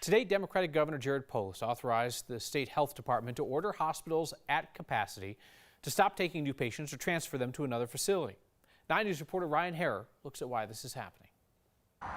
Today, Democratic Governor Jared Polis authorized the state health department to order hospitals at capacity to stop taking new patients or transfer them to another facility. 9 News reporter Ryan Harrer looks at why this is happening.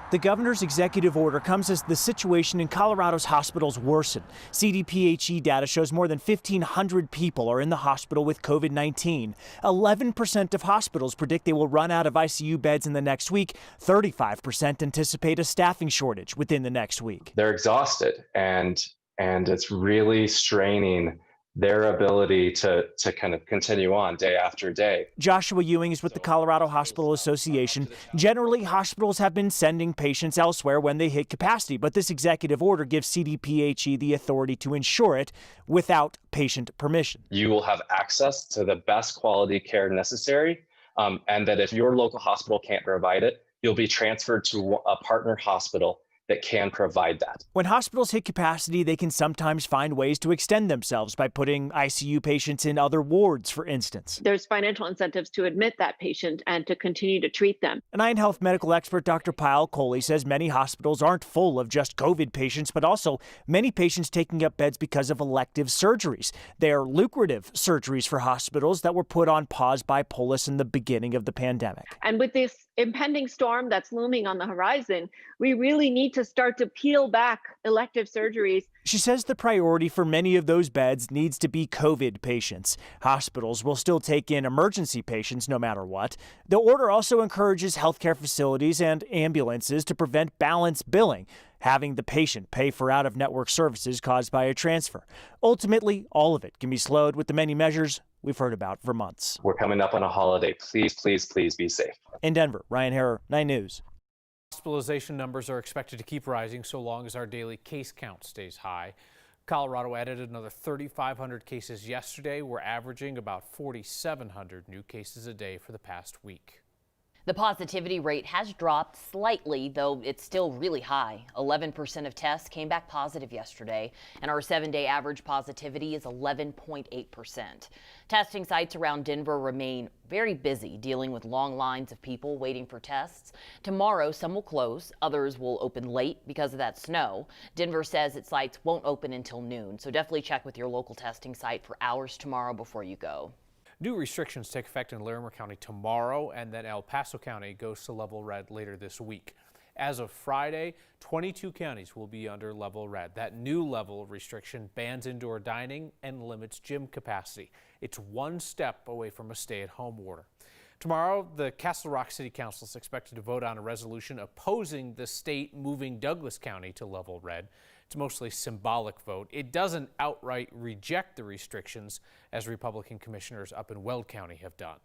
The governor's executive order comes as the situation in Colorado's hospitals worsen. CDPHE data shows more than 1,500 people are in the hospital with COVID-19. 11% of hospitals predict they will run out of ICU beds in the next week. 35% anticipate a staffing shortage within the next week. They're exhausted, and it's really straining their ability to kind of continue on day after day. Joshua Ewing is with the Colorado Hospital Association. Generally, hospitals have been sending patients elsewhere when they hit capacity, but this executive order gives CDPHE the authority to ensure it without patient permission. You will have access to the best quality care necessary, and that if your local hospital can't provide it, you'll be transferred to a partner hospital that can provide that. When hospitals hit capacity, they can sometimes find ways to extend themselves by putting ICU patients in other wards, for instance. There's financial incentives to admit that patient and to continue to treat them. An Iron Health medical expert, Dr. Pyle Coley, says many hospitals aren't full of just COVID patients, but also many patients taking up beds because of elective surgeries. They're lucrative surgeries for hospitals that were put on pause by Polis in the beginning of the pandemic. And with this impending storm that's looming on the horizon, we really need to start to peel back elective surgeries. She says the priority for many of those beds needs to be COVID patients. Hospitals will still take in emergency patients no matter what. The order also encourages healthcare facilities and ambulances to prevent balance billing, having the patient pay for out-of-network services caused by a transfer. Ultimately, all of it can be slowed with the many measures we've heard about for months. We're coming up on a holiday. Please, please, please be safe. In Denver, Ryan Harrer, 9 News. Hospitalization numbers are expected to keep rising so long as our daily case count stays high. Colorado added another 3,500 cases yesterday. We're averaging about 4,700 new cases a day for the past week. The positivity rate has dropped slightly, though it's still really high. 11% of tests came back positive yesterday, and our 7-day average positivity is 11.8%. Testing sites around Denver remain very busy, dealing with long lines of people waiting for tests. Tomorrow, some will close. Others will open late because of that snow. Denver says its sites won't open until noon, so definitely check with your local testing site for hours tomorrow before you go. New restrictions take effect in Larimer County tomorrow, and then El Paso County goes to level red later this week. As of Friday, 22 counties will be under level red. That new level of restriction bans indoor dining and limits gym capacity. It's one step away from a stay-at-home order. Tomorrow, the Castle Rock City Council is expected to vote on a resolution opposing the state moving Douglas County to level red. It's mostly a symbolic vote. It doesn't outright reject the restrictions, as Republican commissioners up in Weld County have done.